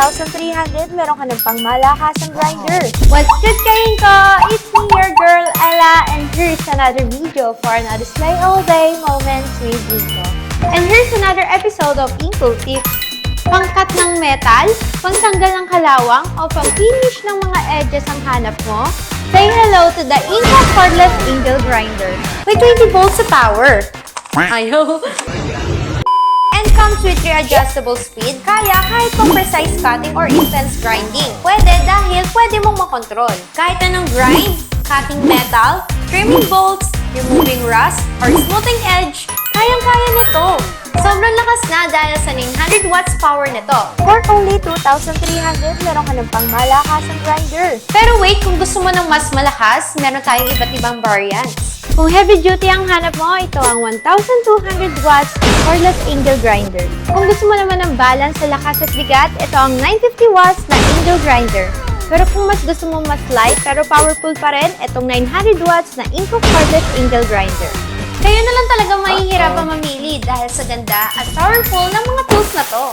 2,300, meron ka ng pangmalakasang grinder. What's good, Ingco? It's me, your girl, Ella, and here's another video for another Slay All Day Moments with Ingco. And here's another episode of Ingco Tips. Pangkat ng metal, pangtanggal ng kalawang, o pang-finish ng mga edges ang hanap mo? Say hello to the Ingco Cordless Angle Grinder with 20 volts of power. Ayaw! And comes with your adjustable speed, kaya kahit pang precise cutting or intense grinding. Pwede dahil pwede mong makontrol. Kahit anong grind, cutting metal, trimming bolts, removing rust, or smoothing edge, kayang-kaya nito. Sobrang lakas na dahil sa 900 watts power nito. For only 2,300, meron ka ng pangmalakasang grinder. Pero wait, kung gusto mo ng mas malakas, meron tayong iba't ibang variants. Kung heavy duty ang hanap mo, ito ang 1,200 watts cordless angle grinder. Kung gusto mo naman ng balance sa lakas at bigat, ito ang 950 watts na angle grinder. Pero kung mas gusto mo mas light pero powerful pa rin, itong 900 watts na Ingco cordless angle grinder. Kayo na lang talaga mahihirap mamili dahil sa ganda at powerful ng mga tools na to.